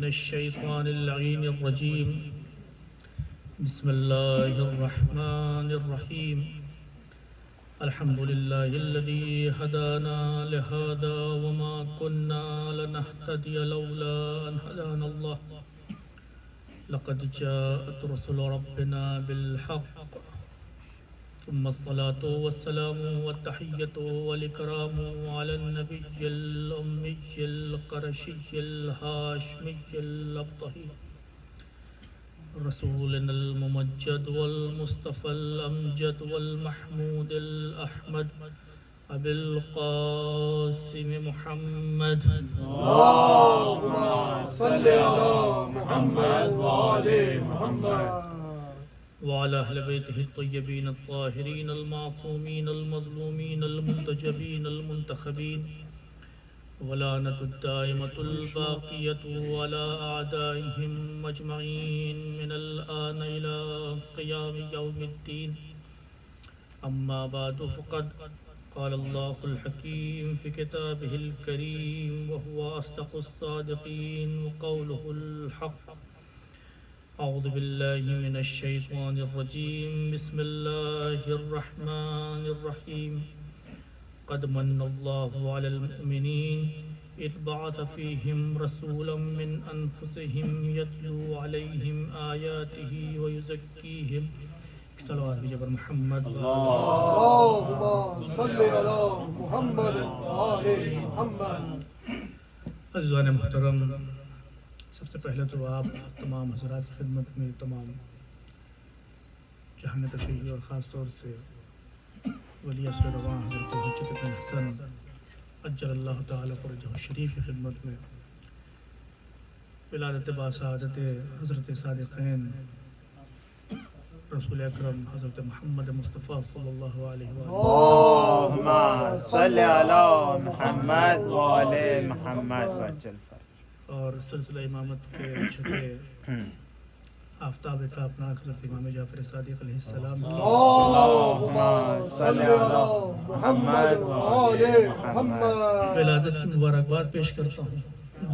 من الشيطان اللعين الرجيم. بسم الله الرحمن الرحيم. الحمد لله الذي هدانا لهذا وما كنا لنهتدي لولا أن هدانا الله. لقد جاءت رسل ربنا بالحق. ثم الصلاة والسلام والتحية والإكرام على النبي الأمي القرشي الهاشمي الأبطحي رسولنا الممجد والمصطفى الأمجد والمحمود الأحمد أبي القاسم محمد. اللهم صل على محمد وآل محمد وعلى أهل بيته الطيبين الطاهرين المعصومين المظلومين المنتجبين المنتخبين، ولعنة الدائمة الباقية على أعدائهم أجمعين من الآن إلى قيام يوم الدين. أما بعد، فقد قال الله الحكيم في كتابه الكريم وهو أصدق الصادقين وقوله الحق. أعوذ بالله من الشيطان الرجيم. بسم الله الرحمن الرحيم. قد من الله على المؤمنين إذ بعث فيهم رسولا من أنفسهم يتلو عليهم آياته ويزكيهم. صلوات بجبر محمد. اللهم صل على محمد وآل محمد. عزیزان محترم، سب سے پہلے تو آپ تمام حضرات کی خدمت میں تمام جہان تشیع اور خاص طور سے ولی عصر رواں حضرت حجت بن حسن عجل اللہ تعالیٰ فرجہ الشریف کی خدمت میں ولادت باسعادت حضرت صادقین رسول اکرم حضرت محمد مصطفیٰ صلی اللہ علیہ وآلہ اللهم صل على محمد وآل محمد وجل اور سلسلہ امامت کے چھٹے آفتاب تابناک حضرت امام جعفر صادق علیہ السلام کی اللهم صل على محمد وآل محمد ولادت کی مبارکباد پیش کرتا ہوں،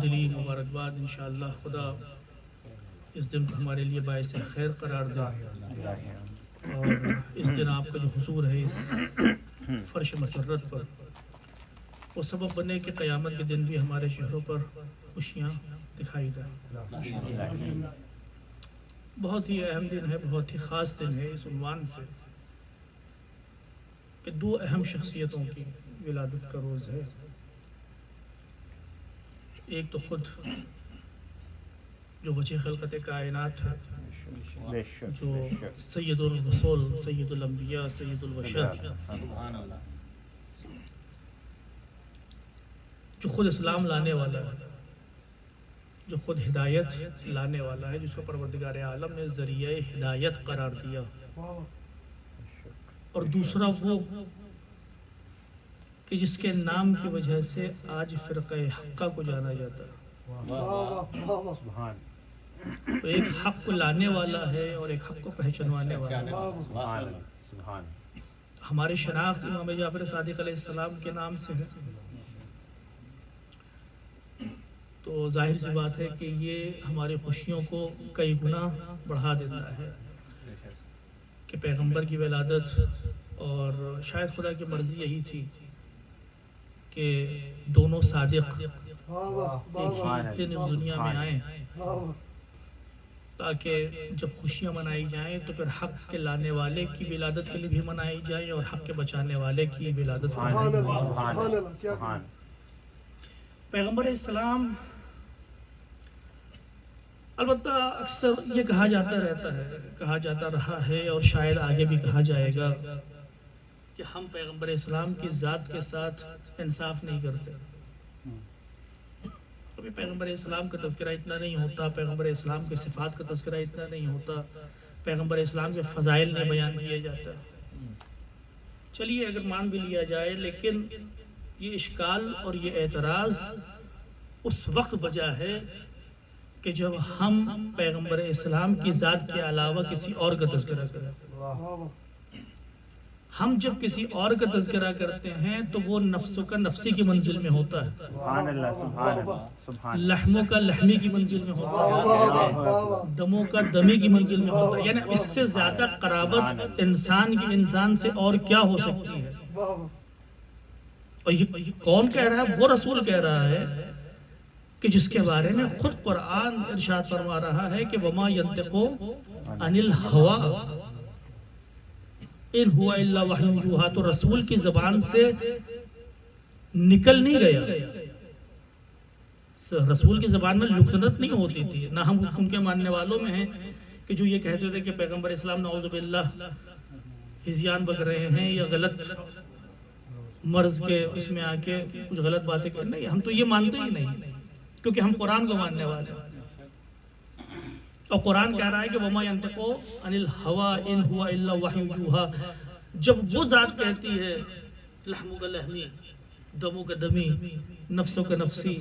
دلی مبارکباد. انشاءاللہ خدا اس دن کو ہمارے لیے باعث خیر قرار دے اور اس دن آپ کا جو حضور ہے اس فرش مسرت پر وہ سبب بنے کہ قیامت کے دن بھی ہمارے چہروں پر خوشیاں دکھائی دیں. بہت ہی اہم دن ہے، بہت ہی خاص دن ہے اس عنوان سے کہ دو اہم شخصیتوں کی ولادت کا روز ہے. ایک تو خود جو وجہ خلقت کائنات ہے، جو سید الرسول، سید الانبیاء، سید البشر، جو خود اسلام لانے والا ہے، جو خود ہدایت لانے والا ہے، جس کو پروردگار عالم نے ذریعہ ہدایت قرار دیا. اور دوسرا وہ کہ جس کے نام کی وجہ سے آج فرقہ حقہ کو جانا جاتا ہے. تو ایک حق کو لانے والا ہے اور ایک حق کو پہچانوانے والا ہے. ہماری شناخت امام جعفر صادق علیہ السلام کے نام سے ہے، تو ظاہر سی بات ہے کہ یہ ہماری خوشیوں کو کئی گنا بڑھا دیتا ہے کہ پیغمبر کی ولادت، اور شاید خدا کی مرضی یہی تھی کہ دونوں صادق ایک ہی دن اس دنیا میں آئیں تاکہ جب خوشیاں منائی جائیں تو پھر حق کے لانے والے کی ولادت کے لیے بھی منائی جائے اور حق کے بچانے والے کی ولادت منائی جائے. پیغمبر اسلام، البتہ اکثر یہ کہا جاتا رہتا ہے، کہا جاتا رہا ہے اور شاید آگے بھی کہا جائے گا کہ ہم پیغمبر اسلام کی ذات کے ساتھ انصاف نہیں کرتے. ابھی پیغمبر اسلام کا تذکرہ اتنا نہیں ہوتا، پیغمبر اسلام کے صفات کا تذکرہ اتنا نہیں ہوتا، پیغمبر اسلام کے فضائل نہیں بیان کیا جاتا. چلیے اگر مان بھی لیا جائے، لیکن یہ اشکال اور یہ اعتراض اس وقت بجا ہے کہ جب ہم پیغمبر اسلام کی ذات کے علاوہ کسی اور کا تذکرہ کریں. ہم جب کسی اور کا تذکرہ کرتے ہیں تو وہ نفسوں کا نفسی کی منزل میں ہوتا ہے، سبحان اللہ سبحان اللہ سبحان لحموں کا لحمی کی منزل میں ہوتا ہے، دموں کا دمی کی منزل میں ہوتا ہے، یعنی اس سے زیادہ قرابت انسان کی انسان سے اور کیا ہو سکتی ہے؟ اور یہ کون کہہ رہا ہے؟ وہ رسول کہہ رہا ہے کہ جس کے بارے میں خود قرآن ارشاد فرما رہا ہے کہ وما ينطق عن الهوى ان ہوا الا وحی یوحی، تو رسول کی زبان سے نکل نہیں گیا، رسول کی زبان میں لکنت نہیں ہوتی تھی۔ نہ ہم ان کے ماننے والوں میں ہیں کہ جو یہ کہتے تھے کہ پیغمبر اسلام نعوذ باللہ ہذیان بک رہے ہیں یا غلط مرض کے اس میں آ کے کچھ غلط باتیں کریں، نہیں، ہم تو یہ مانتے ہی نہیں، کیونکہ ہم قرآن کو ماننے والے ہیں، اور قرآن کہہ رہا ہے کہ وما ينطق عن الهوى ان هو الا وحی یوحی، جب وہ ذات کہتی ہے لحموں کا لحمی، دموں کا دمی، نفسوں کا نفسی،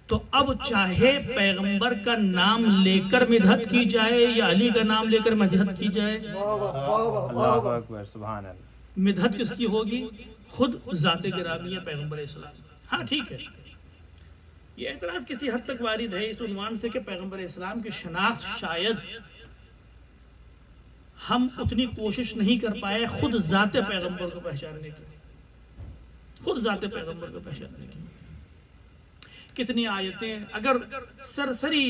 تو اب چاہے پیغمبر کا نام لے کر مدحت کی جائے یا علی کا نام لے کر مدحت کی جائے، اللہ اکبر سبحان اللہ، مدحت کس کی ہوگی؟ خود ذات گرامی ہے پیغمبر اسلام۔ ہاں ٹھیک ہے، یہ اعتراض کسی حد تک وارد ہے اس عنوان سے کہ پیغمبر اسلام کی شناخت شاید ہم اتنی کوشش نہیں کر پائے خود ذات پیغمبر کو پہچاننے کی، خود ذات پیغمبر کو پہچاننے کی۔ کتنی آیتیں اگر سرسری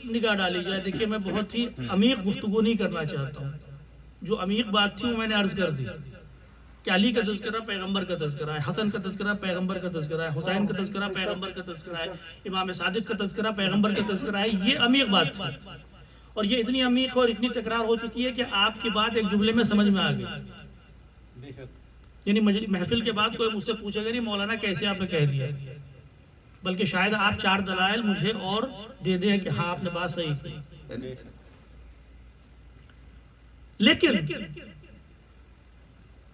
نگاہ ڈالی جائے، دیکھیے میں بہت ہی عمیق گفتگو نہیں کرنا چاہتا ہوں، جو عمیق بات تھی وہ میں نے عرض کر دی کہ علی کا تذکرہ پیغمبر کا تذکرہ ہے، حسن کا تذکرہ پیغمبر کا تذکرہ ہے، حسین کا تذکرہ پیغمبر کا تذکرہ ہے، امام صادق کا تذکرہ پیغمبر کا تذکرہ ہے، یہ عمیق بات تھی، اور یہ اتنی عمیق اور اتنی تکرار ہو چکی ہے کہ آپ کی بات ایک جملے میں سمجھ میں آ گئی، یعنی محفل کے بعد کوئی مجھ سے پوچھے گا نہیں مولانا کیسے آپ نے کہہ دیا، بلکہ شاید آپ 4 دلائل مجھے اور دے دیں کہ ہاں آپ نے بات صحیح کی۔ لیکن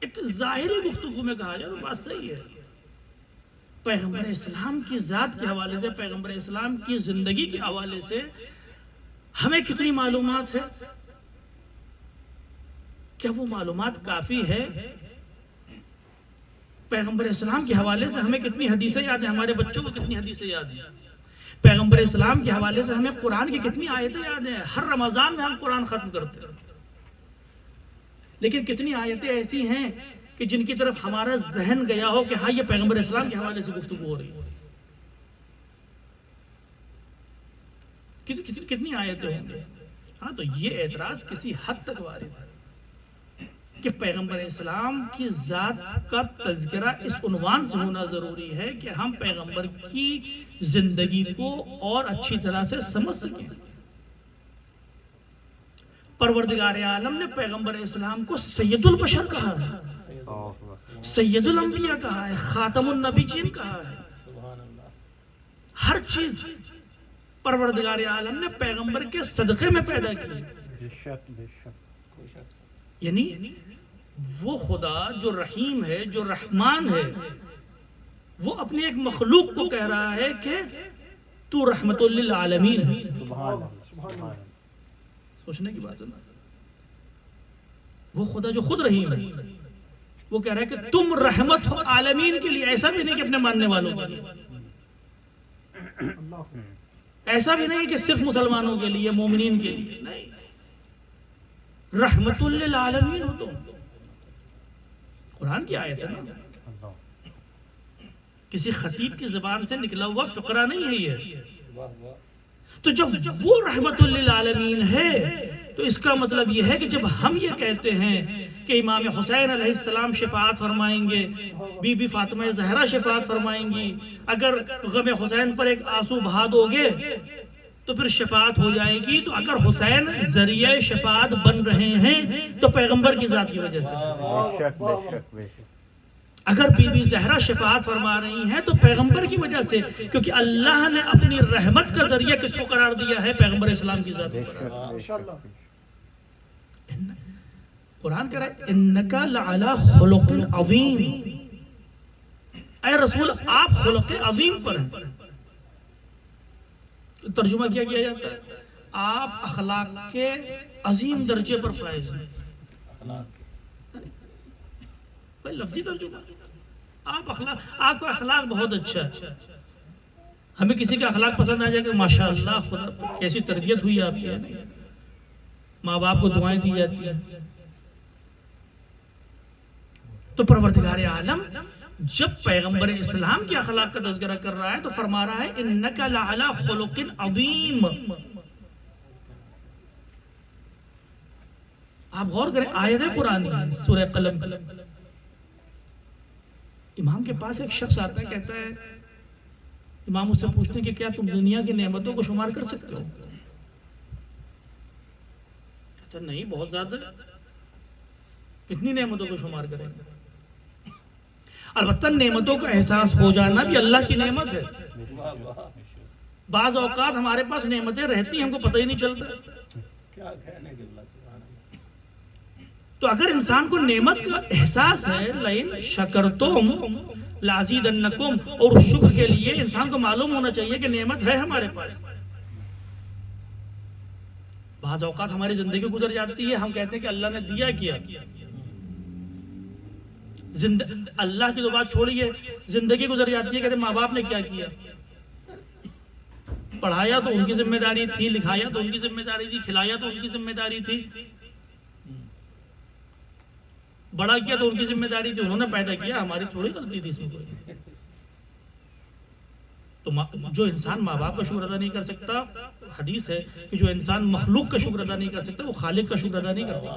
ایک ظاہری گفتگو میں کہا جائے تو بات صحیح ہے، پیغمبر اسلام کی ذات کے حوالے سے، پیغمبر اسلام کی زندگی کے حوالے سے ہمیں کتنی معلومات ہے؟ کیا وہ معلومات کافی ہے؟ پیغمبر اسلام کے حوالے سے ہمیں کتنی حدیثیں یاد ہیں، ہمارے بچوں کو کتنی حدیثیں یاد ہیں؟ پیغمبر اسلام کے حوالے سے ہمیں قرآن کی کتنی آیتیں یاد ہیں؟ ہر رمضان میں ہم قرآن ختم کرتے ہیں، لیکن کتنی آیتیں ایسی ہیں کہ جن کی طرف ہمارا ذہن گیا ہو کہ ہاں یہ پیغمبر اسلام کے حوالے سے گفتگو ہو رہی ہے؟ کتنی آیتیں ہوں گے؟ ہاں تو یہ اعتراض کسی حد تک وارد ہے کہ پیغمبر اسلام کی ذات کا تذکرہ اس عنوان سے ہونا ضروری ہے کہ ہم پیغمبر کی زندگی کو اور اچھی طرح سے سمجھ سکیں۔ پروردگار عالم نے پیغمبر اسلام کو سید البشر کہا ہے، سید الانبیاء کہا ہے، خاتم النبیین کہا ہے، ہر چیز پروردگار عالم نے پیغمبر کے صدقے میں پیدا کی، یعنی وہ خدا جو رحیم ہے، جو رحمان ہے، وہ اپنی ایک مخلوق کو کہہ رہا ہے کہ تو رحمت للعالمین ہے۔ سوچنے کی بات ہے نا، وہ خدا جو خود رحیم ہے وہ کہہ رہا ہے کہ تم رحمت ہو عالمین کے لیے، ایسا بھی نہیں کہ اپنے ماننے والوں کے لیے، ایسا بھی نہیں کہ صرف مسلمانوں کے لیے، مومنین کے لیے، نہیں، رحمت للعالمین ہو تم۔ قرآن کی آیت ہے نا، کسی خطیب کی زبان سے نکلا ہوا فقرہ نہیں ہے یہ۔ تو جب وہ رحمت للعالمین ہے تو اس کا مطلب یہ ہے کہ جب ہم یہ کہتے ہیں کہ امام حسین علیہ السلام شفاعت فرمائیں گے، بی بی فاطمہ زہرا شفاعت فرمائیں گی، اگر غم حسین پر ایک آنسو بہا دو گے تو پھر شفاعت ہو جائے گی، تو اگر حسین ذریعہ شفاعت بن رہے ہیں تو پیغمبر کی ذات کی وجہ سے، اگر بی بی زہرا شفاعت فرما رہی ہیں تو پیغمبر کی وجہ سے، کیونکہ اللہ نے اپنی رحمت کا ذریعہ کس کو قرار دیا ہے؟ پیغمبر اسلام کی ذات کو۔ قرآن کہہ رہا ہے انکا لعلی خلق عظیم، اے رسول آپ خلق عظیم پر ہیں۔ ترجمہ کیا کیا جاتا ہے؟ آپ اخلاق کے عظیم درجے پر فائز ہیں۔ بھائی لفظی ترجمہ، آپ کا اخلاق بہت اچھا ہے، ہمیں کسی کا اخلاق پسند آ جائے کہ ماشاءاللہ خدا کیسی تربیت ہوئی آپ کی، ماں باپ کو دعائیں دی جاتی ہیں. تو پروردگار عالم جب پیغمبر اسلام کے اخلاق کا تذکرہ کر رہا ہے تو فرما رہا ہے انک لعلی خلق عظیم. آپ غور کریں، آیت قرآنی ہے سورہ قلم. امام کے پاس ایک شخص آتا ہے، کہتا ہے، امام اس سے پوچھتے ہیں کہ کیا تم دنیا کی نعمتوں کو شمار کر سکتے ہو؟ کہتا نہیں، بہت زیادہ. کتنی نعمتوں کو شمار کریں گے؟ البتہ نعمتوں کا احساس ہو جانا بھی اللہ کی نعمت ہے. بعض اوقات ہمارے پاس نعمتیں رہتی ہیں، ہم کو پتہ ہی نہیں چلتا. تو اگر انسان کو نعمت کا احساس ہے، لئن شکرتم لازیدنکم، اور اس شکر کے لیے انسان کو معلوم ہونا چاہیے کہ نعمت ہے ہمارے پاس. بعض اوقات ہماری زندگی گزر جاتی ہے، ہم کہتے ہیں کہ اللہ نے دیا کیا. اللہ کی تو بات چھوڑیے، زندگی گزر جاتی ہے، کہتے ہیں ماں باپ نے کیا کیا. پڑھایا تو ان کی ذمہ داری تھی، لکھایا تو ان کی ذمہ داری تھی، کھلایا تو ان کی ذمہ داری تھی، بڑا کیا تو ان کی ذمہ داری تھی، انہوں نے پیدا کیا، ہماری تھوڑی غلطی تھی اس میں. تو جو انسان ماں باپ کا شکر ادا نہیں کر سکتا، حدیث ہے کہ جو انسان مخلوق کا شکر ادا نہیں کر سکتا وہ خالق کا شکر ادا نہیں کرتا.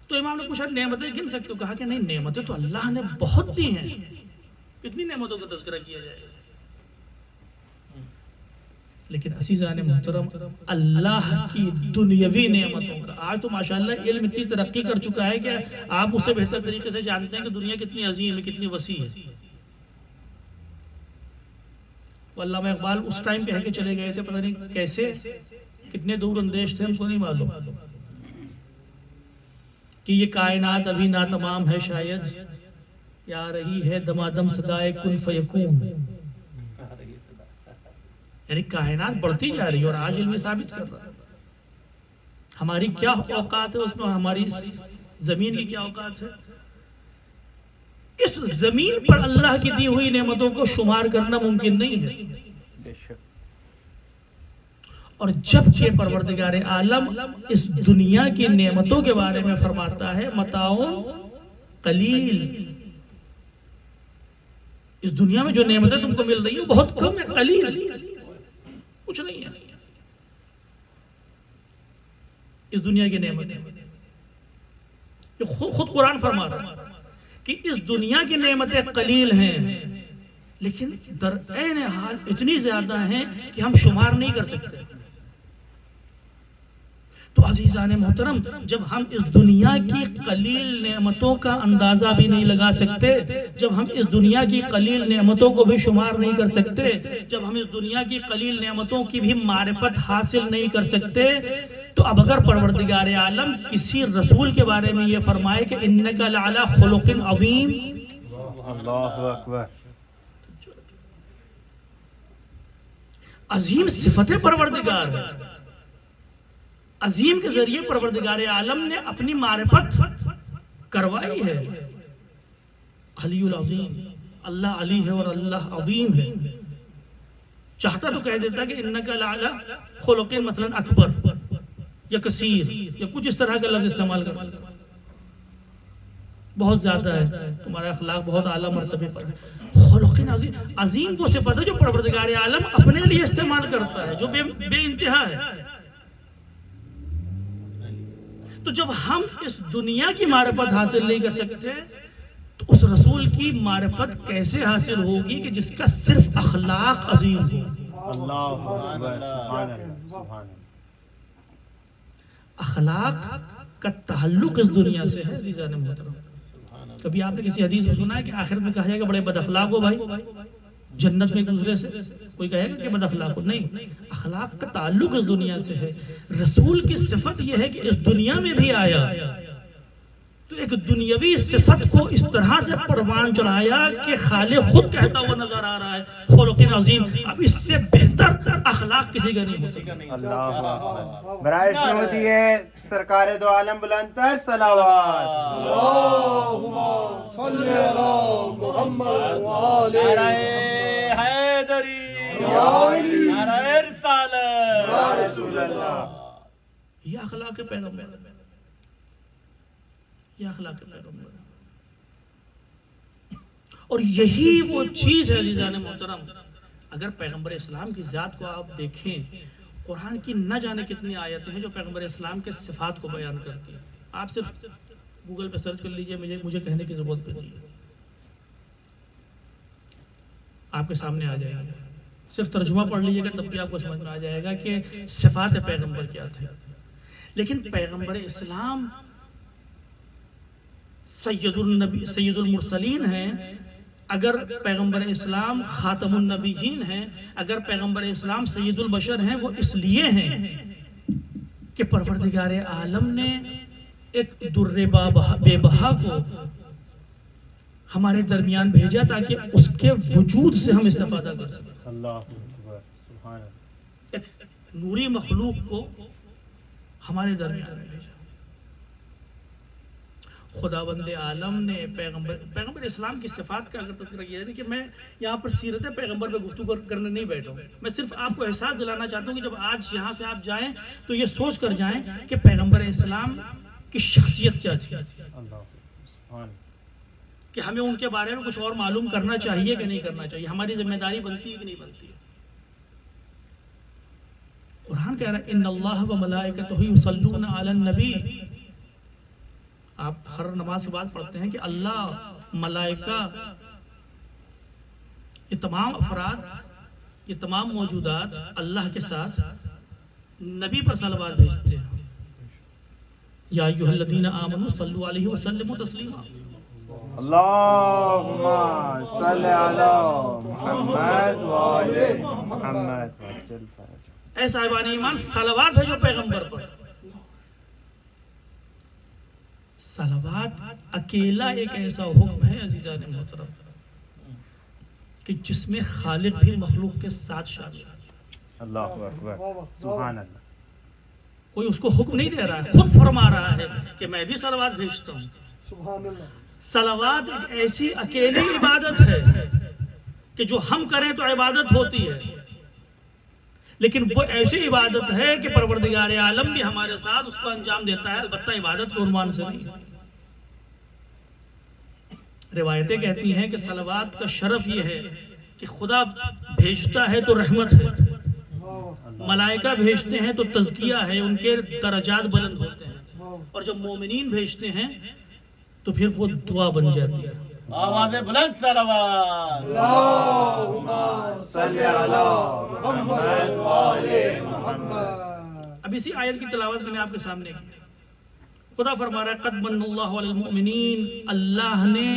تو امام نے پوچھا نعمتیں گن سکتے ہو؟ کہا کہ نہیں، نعمتیں تو اللہ نے بہت دی ہیں. کتنی نعمتوں کا تذکرہ کیا جائے گا. لیکن عزیزان محترم، اللہ کی دنیاوی نعمتوں کا آج تو ماشاءاللہ علم اتنی ترقی کر چکا ہے کہ آپ اسے بہتر طریقے سے جانتے ہیں کہ دنیا کتنی عظیم ہے، کتنی وسیع ہے. علامہ اقبال اس ٹائم کہہ کے چلے گئے تھے، پتہ نہیں کیسے، کتنے دور اندیش تھے، ہم کو نہیں معلوم، کہ یہ کائنات ابھی ناتمام ہے، شاید یا رہی ہے دمادم صدائے کن فیکون. یعنی کائنات بڑھتی جا رہی ہے، اور آج علم ثابت کر رہا ہے ہماری کیا اوقات ہے اس میں، ہماری زمین کی کیا اوقات ہے. اس زمین پر اللہ کی دی ہوئی نعمتوں کو شمار کرنا ممکن نہیں ہے. اور جب کہ پروردگار عالم اس دنیا کی نعمتوں کے بارے میں فرماتا ہے متاعٌ قلیل، اس دنیا میں جو نعمتیں تم کو مل رہی ہیں وہ بہت کم ہے، قلیل، کچھ نہیں ہے. اس دنیا کی نعمتیں خود قرآن فرما رہا ہے کہ اس دنیا کی نعمتیں قلیل ہیں، لیکن در عین حال اتنی زیادہ ہیں کہ ہم شمار نہیں کر سکتے. تو عزیزان محترم، جب ہم اس دنیا کی قلیل نعمتوں کا اندازہ بھی نہیں لگا سکتے، جب ہم اس دنیا کی قلیل نعمتوں کو بھی شمار نہیں کر سکتے، جب ہم اس دنیا کی قلیل نعمتوں کی بھی معرفت حاصل نہیں کر سکتے، تو اب اگر پروردگار عالم کسی رسول کے بارے میں یہ فرمائے کہ انک لعلی خلق عظیم، اللہ اکبر، عظیم صفت پروردگار ہے. عظیم کے ذریعے پروردگار عالم نے اپنی معرفت کروائی ہے. علی العظیم، اللہ علی ہے اور اللہ عظیم ہے. چاہتا تو کہہ دیتا کہ انک لعلی خلق مثلا اکبر یا کثیر یا کچھ اس طرح کا لفظ استعمال کرتا، بہت زیادہ ہے، تمہارا اخلاق بہت اعلیٰ مرتبے پر ہے. خلق عظیم، عظیم وہ صفت ہے جو پروردگار عالم اپنے لیے استعمال کرتا ہے، جو بے انتہا ہے. تو جب ہم اس دنیا کی معرفت حاصل نہیں کر سکتے تو اس رسول کی معرفت کیسے حاصل ہوگی کہ جس کا صرف اخلاق عظیم ہو. اللہ اکبر، سبحان اللہ. اخلاق کا تعلق اس دنیا سے ہے عزیزان محترم. کبھی آپ نے کسی حدیث میں سنا ہے کہ آخرت میں کہا جائے گا بڑے بد اخلاق ہو بھائی، جنت میں ایک دوسرے سے کوئی کہے گا کہ بد اخلاق ہو؟ نہیں، اخلاق کا تعلق اس دنیا سے ہے. رسول کی صفت یہ ہے کہ اس دنیا میں بھی آیا تو ایک دنیاوی صفت کو اس طرح سے پروان چڑھایا کہ خالق خود کہتا ہوا نظر آ رہا ہے خلق عظیم. اب اس سے بہتر اخلاق کسی کا نہیں ہو سکتا. اللہ اکبر. برائے ہوتی ہے سرکار دو عالم بلند تر صلوات. اللہم صلی علی محمد وآل نعرہ حیدری، نعرہ رسالت، یا رسول اللہ. یہ اخلاق پیغمبر ہے. یہ اخلاق پیغمبر ہے. اور یہی وہ چیز ہے عزیزان محترم. اگر پیغمبر اسلام کی ذات کو آپ دیکھیں، قرآن کی نہ جانے کتنی آیتیں ہیں جو پیغمبر اسلام کے صفات کو بیان کرتی ہیں. آپ صرف گوگل پہ سرچ کر لیجئے، مجھے کہنے کی ضرورت بھی نہیں ہے، آپ کے سامنے آ جائے گا. صرف ترجمہ پڑھ لیجئے گا تب بھی آپ کو سمجھ میں آ جائے گا کہ صفات پیغمبر کیا تھے. لیکن پیغمبر اسلام سید المرسلین ہیں. اگر پیغمبر اسلام خاتم النبیین ہیں، اگر پیغمبر اسلام سید البشر ہیں، وہ اس لیے ہیں کہ پروردگار عالم نے ایک در بے بہا کو ہمارے درمیان بھیجا تاکہ اس کے وجود سے ہم استفادہ کر سکیں. اللہ اکبر. سبحان اللہ. ایک نوری مخلوق کو ہمارے درمیان میں بھیجا. خداوند عالم نے پیغمبر اسلام کی صفات کا اگر تذکرہ کیا جائے کہ میں یہاں پر سیرت پیغمبر پہ گفتگو کرنے نہیں بیٹھا ہوں. میں صرف آپ کو احساس دلانا چاہتا ہوں کہ جب آج یہاں سے آپ جائیں تو یہ سوچ کر جائیں کہ پیغمبر اسلام کی شخصیت کیا تھی، کہ ہمیں ان کے بارے میں کچھ اور معلوم کرنا چاہیے کہ نہیں کرنا چاہیے، ہماری ذمہ داری بنتی ہے کہ نہیں بنتی ہے. قرآن کہہ رہا ہے ان اللہ و ملائکتہ یصلون علی النبی. آپ ہر نماز کے بعد پڑھتے ہیں کہ اللہ، ملائکہ، یہ تمام افراد، یہ تمام موجودات اللہ کے ساتھ نبی پر صلوات بھیجتے ہیں. یا ایھا الذین آمنوا صلوا علیہ وسلموا تسلیما. اللہم صلی علی محمد وآل محمد. اے صاحبان ایمان، صلوات بھیجو پیغمبر پر. صلوات اکیلا ایک ایسا حکم ہے عزیزان محترم کہ جس میں خالق بھی مخلوق کے ساتھ شامل ہے. اللہ اکبر. سبحان اللہ. کوئی اس کو حکم نہیں دے رہا ہے، خود فرما رہا ہے کہ میں بھی صلوات بھیجتا ہوں. سبحان اللہ. صلوات ایک ایسی اکیلی عبادت ہے کہ جو ہم کریں تو عبادت ہوتی ہے، لیکن وہ ایسی عبادت ہے کہ پروردگار عالم بھی ہمارے ساتھ اس کو انجام دیتا ہے، البتہ عبادت کے عنوان سے نہیں. روایتیں کہتی ہیں کہ صلوات کا شرف یہ ہے کہ خدا بھیجتا ہے تو رحمت ہے، ملائکہ بھیجتے ہیں تو تزکیہ ہے، ان کے درجات بلند ہوتے ہیں، اور جب مومنین بھیجتے ہیں تو پھر وہ دعا بن جاتی ہے. آواز بلند صلوات. اللہم صلی علی محمد وآل محمد. اب اسی آیت کی تلاوت میں نے آپ کے سامنے کی. خدا فرما رہا ہے قد من اللہ علی المؤمنین. اللہ نے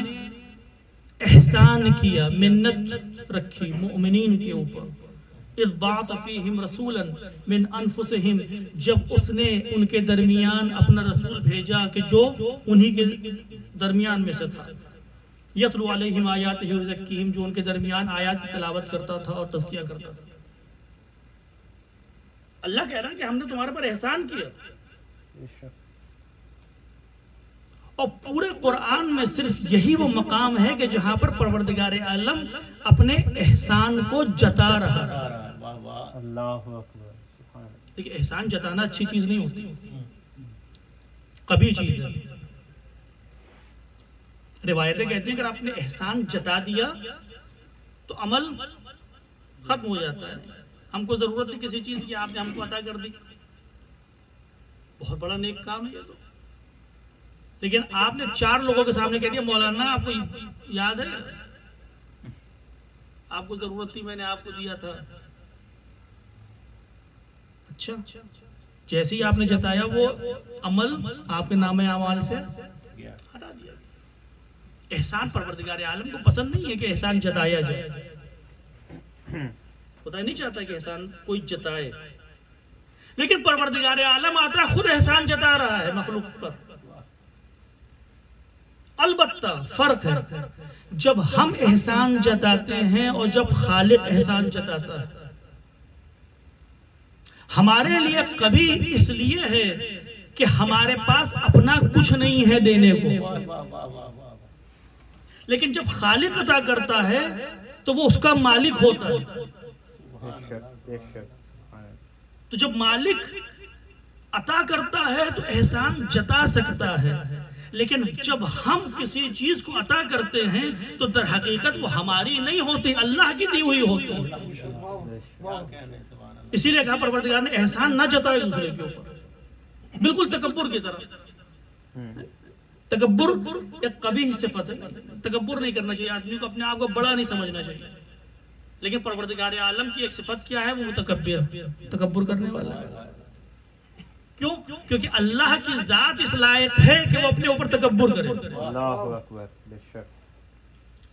احسان کیا، منت رکھی مومنین کے اوپر. اذ بعث فیہم رسولا من انفسہم. جب اس نے ان کے درمیان اپنا رسول بھیجا کہ جو انہی کے درمیان میں سے تھا. یتلو علیہم آیاتہ ویزکیہم. جو ان کے درمیان آیات کی تلاوت کرتا تھا اور تزکیہ کرتا تھا. اللہ کہہ رہا ہے کہ ہم نے تمہارے پر احسان کیا. اور پورے قرآن میں صرف یہی وہ مقام ہے کہ جہاں پر پروردگار عالم اپنے احسان کو جتا رہا ہے. اللہ اکبر. دیکھیں احسان جتانا اچھی چیز نہیں ہوتی، کبھی چیز ہے. روایتیں کہتی ہیں کہ اگر آپ نے احسان جتا دیا تو عمل ختم ہو جاتا ہے. ہم کو ضرورت نہیں کسی چیز کی، آپ نے ہم کو عطا کر دی، بہت بڑا نیک کام ہے یہ تو. لیکن آپ نے 4 لوگوں کے سامنے کہہ دیا مولانا آپ کو یاد ہے، آپ کو ضرورت تھی، میں نے آپ کو دیا تھا. اچھا، جیسے ہی آپ نے جتایا وہ عمل آپ کے نام اعمال سے ہٹا دیا. احسان پروردگار عالم کو پسند نہیں ہے کہ احسان جتایا جائے. خدا نہیں چاہتا کہ احسان کوئی جتائے، لیکن پروردگار عالم آتا ہے خود احسان جتا رہا ہے مخلوق پر. البتہ فرق ہے جب ہم احسان جتاتے ہیں اور جب خالق احسان جتاتا ہے. ہمارے لیے کبھی اس لیے ہے کہ ہمارے پاس اپنا کچھ نہیں ہے دینے کو، لیکن جب خالق عطا کرتا ہے تو وہ اس کا مالک ہوتا ہے. تو جب مالک عطا کرتا ہے تو احسان جتا سکتا ہے، لیکن جب ہم کسی چیز کو عطا کرتے ہیں تو در حقیقت وہ ہماری نہیں ہوتی، اللہ کی دی ہوئی ہوتی ہے. اسی لیے کہا پروردگار نے احسان نہ جتائے دوسرے کے اوپر، بالکل تکبر کی طرح. تکبر ایک قبیح صفت ہے، تکبر نہیں کرنا چاہیے آدمی کو، اپنے آپ کو بڑا نہیں سمجھنا چاہیے. لیکن پروردگار عالم کی ایک صفت کیا ہے؟ وہ متکبر، تکبر کرنے والا ہے. کیوں؟ کیونکہ اللہ کی ذات اس لائق ہے کہ وہ اپنے اوپر تکبر کرے. اللہ اکبر.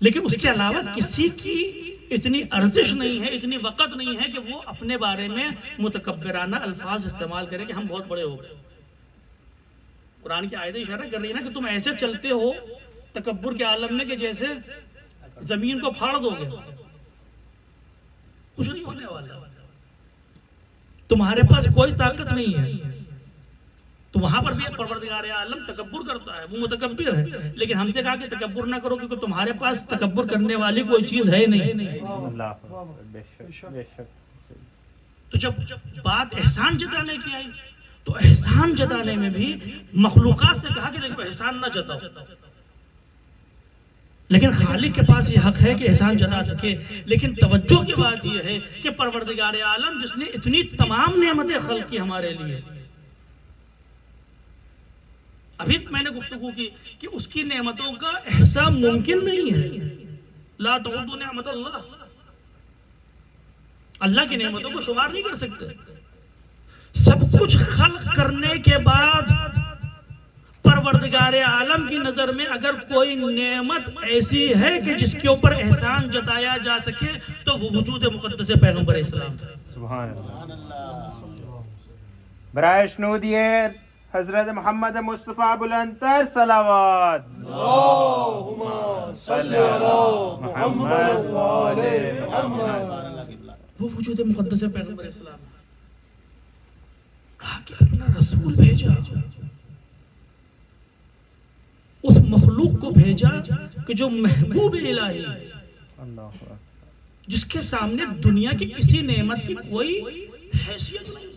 لیکن اس کے علاوہ کسی کی اتنی ارزش نہیں ہے، اتنی وقت نہیں ہے کہ وہ اپنے بارے میں متکبرانہ الفاظ استعمال کرے کہ ہم بہت بڑے ہو گئے. قرآن کی آیت اشارہ کر رہی ہے نا کہ تم ایسے چلتے ہو تکبر کے عالم میں کہ جیسے زمین کو پھاڑ دو گے. کچھ نہیں ہونے والا، تمہارے پاس کوئی طاقت نہیں ہے. تو وہاں پر بھی پروردگار عالم تکبر کرتا ہے، وہ متکبر ہے. لیکن ہم سے کہا کہ تکبر نہ کرو کیونکہ تمہارے پاس تکبر کرنے والی کوئی چیز ہے نہیں. تو جب بات احسان جتانے کی آئی تو احسان جتانے میں بھی مخلوقات سے کہا کہ دیکھو احسان نہ جتاؤ، لیکن خالق کے پاس یہ حق ہے کہ احسان جتا سکے. لیکن توجہ کی بات یہ ہے کہ پروردگار عالم جس نے اتنی تمام نعمتیں خلق کی ہمارے لیے، ابھی میں نے گفتگو کی کہ اس کی نعمتوں کا احسان ممکن نہیں ہے. لا تعدوا نعمت اللہ، اللہ کی نعمتوں کو شمار نہیں کر سکتے. سب کچھ خلق کرنے کے بعد پروردگار عالم کی نظر میں اگر کوئی نعمت ایسی ہے کہ جس کے اوپر احسان جتایا جا سکے تو وہ وجود مقدس پیغمبر اسلام. سبحان اللہ. برائے شنودیے حضرت محمد مصطفیٰ بلندتر صلوات. اللہم صلی علی محمد وآل محمد. وہ وجود مقدس پیغمبر اسلام کہا کہ اپنا رسول بھیجا، اس مخلوق کو بھیجا کہ جو محبوب الہی ہے، جس کے سامنے دنیا کی کسی نعمت کی کوئی حیثیت نہیں.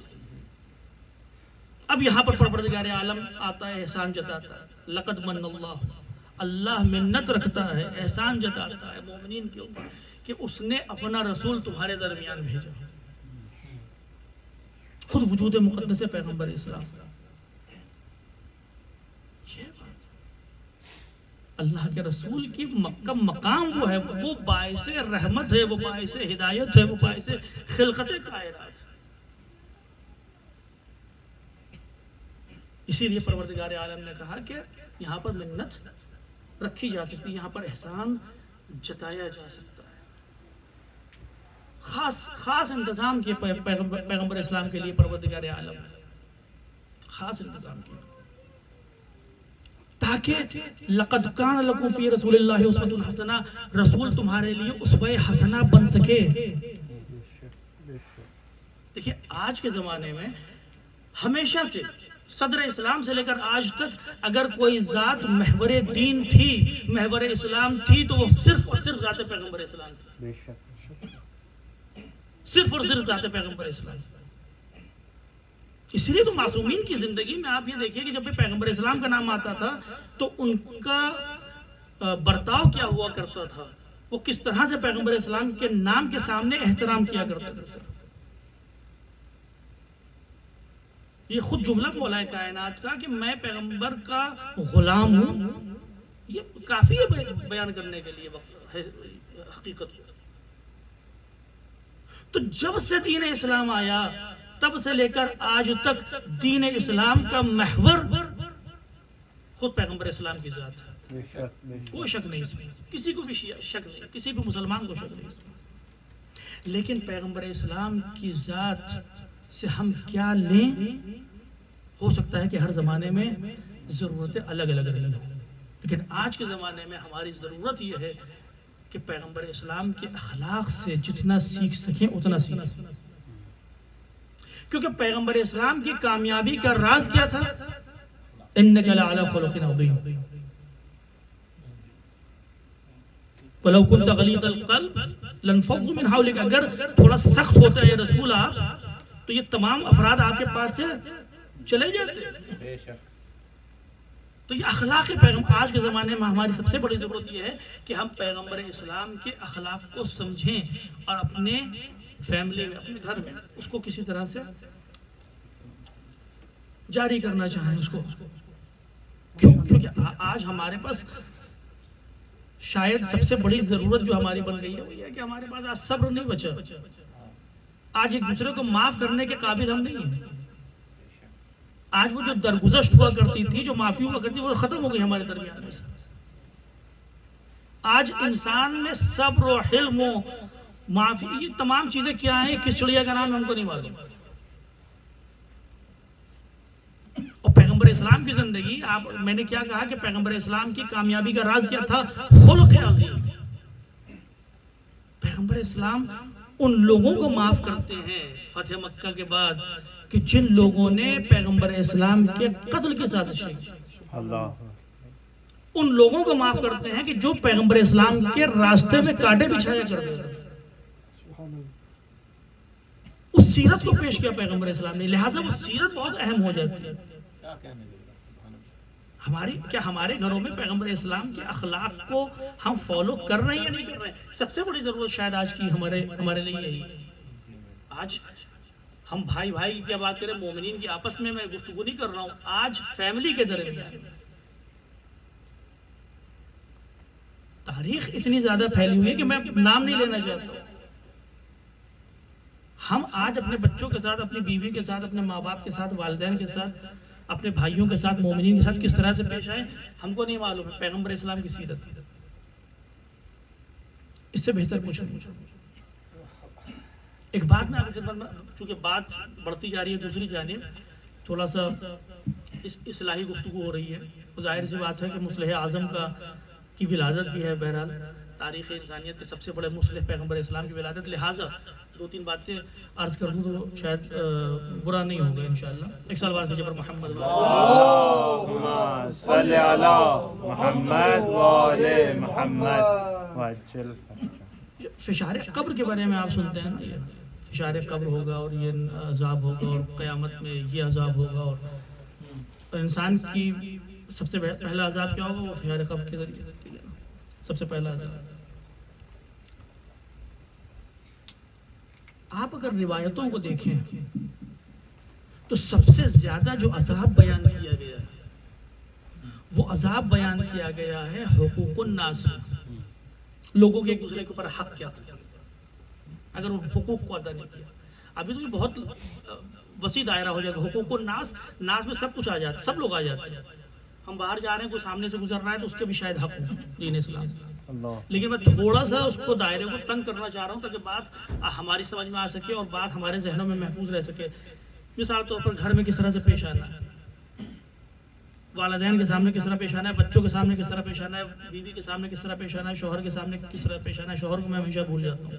اب یہاں پر پروردگار عالم آتا ہے، احسان جتاتا ہے. لقد من اللہ، اللہ منت رکھتا ہے، احسان جتاتا ہے مومنین کے اوپر کہ اس نے اپنا رسول تمہارے درمیان بھیجا، خود وجود مقدس پیغمبر اسلام. اللہ کے رسول کی مقام وہ ہے، وہ باعث رحمت ہے، وہ باعث ہدایت ہے، وہ باعث خلقت کائنات. اسی لیے پروردگار عالم نے کہا کہ یہاں پر منت رکھی جا سکتی، یہاں پر احسان جتایا جا سکتا ہے. خاص انتظام کیے پیغمبر اسلام کے لیے پروردگار عالم نے، خاص انتظام کیے تاکہ لقد کان لکم فی رسول اللہ اسوۃ حسنہ، رسول تمہارے لیے اسوہ حسنہ بن سکے. دیکھیے آج کے زمانے میں ہمیشہ سے صدر اسلام سے لے کر آج تک اگر کوئی ذات محور دین تھی، محور اسلام تھی تو وہ صرف اور صرف ذات پیغمبر اسلام تھی. صرف اور صرف ذات پیغمبر اسلام. اس لیے تو معصومین کی زندگی میں آپ یہ دیکھیے کہ جب بھی پیغمبر اسلام کا نام آتا تھا تو ان کا برتاؤ کیا ہوا کرتا تھا، وہ کس طرح سے پیغمبر اسلام کے نام کے سامنے احترام کیا کرتے تھے. یہ خود جملہ مولا کائنات کا کہ میں پیغمبر کا غلام ہوں، یہ کافی ہے بیان کرنے کے لیے حقیقت. تو جب سے دین اسلام آیا تب سے لے کر آج تک دین اسلام کا محور خود پیغمبر اسلام کی ذات ہے. کوئی شک نہیں اس میں، کسی کو بھی شک نہیں، کسی بھی مسلمان کو شک نہیں اس میں. لیکن پیغمبر اسلام کی ذات سے ہم کیا لیں؟ ہو سکتا ہے کہ ہر زمانے میں ضرورتیں الگ الگ رہیں. لیکن آج کے زمانے میں ہماری ضرورت یہ ہے کہ پیغمبر اسلام کے اخلاق سے جتنا سیکھ سکیں اتنا سیکھیں، کیونکہ پیغمبر اسلام کی کامیابی کا راز کیا تھا؟ انک لعلی خلق عظیم، وَلَوْ كُنْتَ غَلِيظَ الْقَلْبِ لَانفَضُّوا مِنْ حَوْلِكَ، اگر تھوڑا سخت ہوتا ہے رسول آپ تو یہ تمام افراد آپ کے پاس سے چلے جاتے. تو یہ اخلاق پیغمبر، آج کے زمانے میں ہماری سب سے بڑی ضرورت یہ ہے کہ ہم پیغمبر اسلام کے اخلاق کو سمجھیں اور اپنے فیملی میں، اپنے گھر میں اس کو کسی طرح سے جاری کرنا چاہیں اس کو. کیونکہ آج ہمارے پاس شاید سب سے بڑی ضرورت جو ہماری بن گئی ہے وہ یہ ہے کہ ہمارے پاس آج صبر نہیں بچا. آج ایک دوسرے کو معاف کرنے کے قابل ہم نہیں ہیں. آج وہ جو درگزشت ہوا کرتی تھی، جو معافی ہوا کرتی تھی، وہ ختم ہو گئی ہمارے درمیان میں سے. آج انسان میں صبر و حلم و معافی، یہ تمام چیزیں کیا ہیں، کس چڑیا کا نام ہم کو نہیں معلوم. اور پیغمبر اسلام کی زندگی، میں نے کیا کہا کہ پیغمبر اسلام کی کامیابی کا راز کیا تھا؟ خلق عظیم. پیغمبر اسلام ان لوگوں کو معاف کرتے ہیں فتح مکہ کے بعد کہ جن لوگوں نے پیغمبر اسلام کے قتل کی سازش کی. ان لوگوں کو معاف کرتے ہیں کہ جو پیغمبر اسلام کے راستے میں کانٹے بچھایا کرتے تھے. اس سیرت کو پیش کیا پیغمبر اسلام نے، لہٰذا وہ سیرت بہت اہم ہو جاتی ہے. ہمارے گھروں میں پیغمبر اسلام کے اخلاق کو ہم فالو کر رہے ہیں یا نہیں کر رہے ہیں؟ سب سے بڑی ضرورت شاید آج کی ہمارے لیے یہی ہے. آج ہم بھائی بھائی کی کیا بات کریں، مومنین کی آپس میں گفتگو نہیں کر رہا ہوں، آج فیملی کے درمیان تاریخ اتنی زیادہ پھیلی ہوئی ہے کہ میں نام نہیں لینا چاہتا ہوں. ہم آج اپنے بچوں کے ساتھ، اپنی بیوی کے ساتھ، اپنے ماں باپ کے ساتھ، والدین کے ساتھ، اپنے بھائیوں کے ساتھ، مومنین کے ساتھ کس طرح سے پیش آئے ہم کو نہیں معلوم ہے. پیغمبر اسلام کی سیرت اس سے بہتر کچھ نہیں. ایک بات میں آپ کی خدمت میں، چونکہ بات بڑھتی جا رہی ہے دوسری جانب، تھوڑا سا اصلاحی گفتگو ہو رہی ہے. ظاہر سی بات ہے کہ مصلح اعظم کی ولادت بھی ہے. بہرحال تاریخ انسانیت کے سب سے بڑے مصلح پیغمبر اسلام کی ولادت، لہٰذا دو تین باتیں عرض کر دوں تو شاید برا نہیں ہوگا انشاءاللہ. ایک سال بعد مجھے پر محمد اللہم صلی علی محمد وآل محمد وعجل. فشار قبر کے بارے میں آپ سنتے ہیں نا، یہ فشار قبر ہوگا اور یہ عذاب ہوگا اور قیامت میں یہ عذاب ہوگا، اور انسان کی سب سے پہلا عذاب کیا ہوگا؟ وہ فشار قبر کے ذریعے سب سے پہلا عذاب. آپ اگر روایتوں کو دیکھیں تو سب سے زیادہ جو عذاب بیان کیا گیا ہے وہ عذاب بیان کیا گیا ہے حقوق الناس، لوگوں کے ایک دوسرے کے اوپر حق کیا تھا اگر ان حقوق کو ادا نہیں کیا. ابھی تو یہ بہت وسیع دائرہ ہو جائے گا. حقوق الناس، ناس میں سب کچھ آ جاتا ہے، سب لوگ آ جاتے ہیں. ہم باہر جا رہے ہیں، کوئی سامنے سے گزر رہا ہے تو اس کے بھی شاید حق ہو دین اسلام. لیکن میں تھوڑا سا اس کو دائرے کو تنگ کرنا چاہ رہا ہوں تاکہ بات ہماری سمجھ میں آ سکے اور بات ہمارے ذہنوں میں محفوظ رہ سکے. مثال طور پر گھر میں کس طرح سے پیش آنا ہے، والدین کے سامنے کس طرح پیش آنا ہے، بچوں کے سامنے کس طرح پیش آنا ہے، بیوی کے سامنے کس طرح پیش آنا ہے، شوہر کے سامنے کس طرح پیش آنا ہے. شوہر کو میں ہمیشہ بھول جاتا ہوں.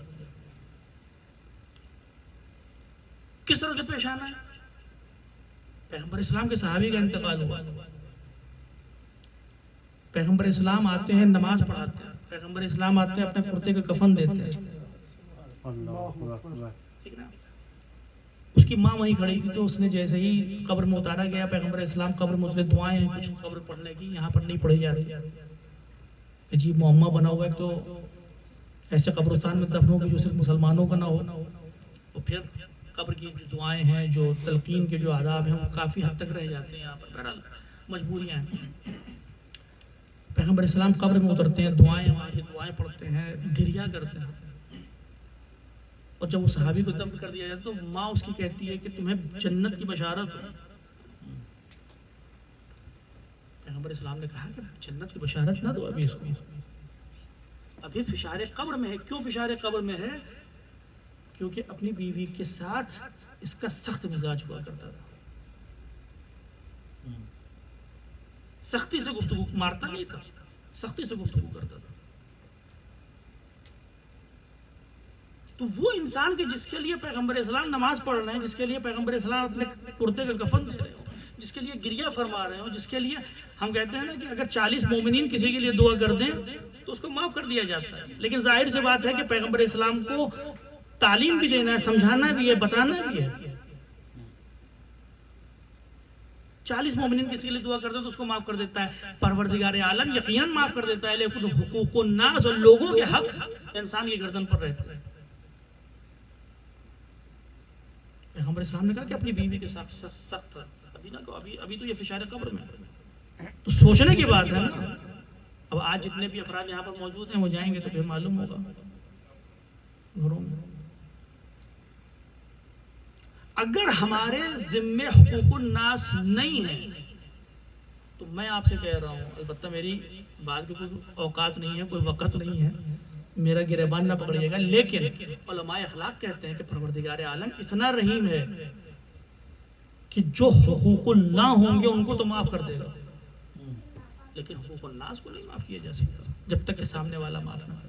کس طرح سے پیش آنا ہے. پیغمبر اسلام کے صحابی کا انتقال ہوا، پیغمبر اسلام آتے ہیں نماز پڑھاتے ہیں، پیغمبر اسلام آتے ہیں اپنے کرتے کا کفن دیتے ہیں. اس کی ماں وہیں کھڑی تھی تو اس نے جیسے ہی قبر میں اتارا گیا، پیغمبر اسلام قبر میں اترے. دعائیں ہیں کچھ قبر پڑھنے کی، یہاں پر نہیں پڑھی جاتی. عجیب معمہ بنا ہوا ہے تو ایسے قبرستان میں دفن ہو کہ جو صرف مسلمانوں کا نہ ہو. اور پھر قبر کی جو دعائیں ہیں، جو تلقین کے جو آداب ہیں، وہ کافی حد تک رہ جاتے ہیں یہاں پر. بہرحال مجبوریاں ہیں. پیغمبر اسلام قبر میں اترتے ہیں، دعائیں پڑھتے ہیں، گریہ کرتے ہیں. اور جب وہ صحابی کو دفن کر دیا جاتا تو ماں اس کی کہتی ہے کہ تمہیں جنت کی بشارت ہو. پیغمبر اسلام نے کہا کہ جنت کی بشارت نہ دو ابھی اس کو، ابھی فشار قبر میں ہے. کیوں فشار قبر میں ہے؟ کیونکہ اپنی بیوی کے ساتھ اس کا سخت مزاج ہوا کرتا تھا. سختی سے گفتگو مارتا نہیں تھا، سختی سے گفتگو کرتا تھا. تو وہ انسان کے جس کے لیے پیغمبر اسلام نماز پڑھ رہے ہیں، جس کے لیے پیغمبر اسلام اپنے کرتے کا کفن دے رہے ہو، جس کے لیے گریہ فرما رہے ہو، جس کے لیے ہم کہتے ہیں نا کہ اگر 40 مومنین کسی کے لیے دعا کر دیں تو اس کو معاف کر دیا جاتا ہے. لیکن ظاہر سی بات ہے کہ پیغمبر اسلام کو تعلیم بھی دینا ہے، سمجھانا بھی ہے، بتانا بھی ہے. 40 مومنین کسی کے لیے دعا کرتے ہیں تو اس کو معاف کر دیتا ہے. پروردگار عالم یقیناً معاف کر دیتا ہے، لیکن حقوق الناس اور لوگوں کے حق انسان کی گردن پر رہتے ہیں. پیغمبر اسلام نے کہا کہ اپنی بیوی کے ساتھ سخت ہے، ابھی نہ کہو، ابھی تو یہ فشار قبر میں ہے. تو سوچنے کی بات ہے نا. اب آج جتنے بھی افراد یہاں پر موجود ہیں وہ جائیں گے تو پھر معلوم ہوگا گھروں میں. اگر ہمارے ذمے حقوق الناس نہیں ہیں تو میں آپ سے کہہ رہا ہوں، البتہ میری بات کی کوئی اوقات نہیں ہے، کوئی وقت نہیں ہے، میرا گریبان نہ پکڑیے گا، لیکن علماء اخلاق کہتے ہیں کہ پروردگار عالم اتنا رحیم ہے کہ جو حقوق اللہ ہوں گے ان کو تو معاف کر دے گا، لیکن حقوق الناس کو نہیں معاف کیا جا سکتا جب تک کہ سامنے والا معاف نہ کرے.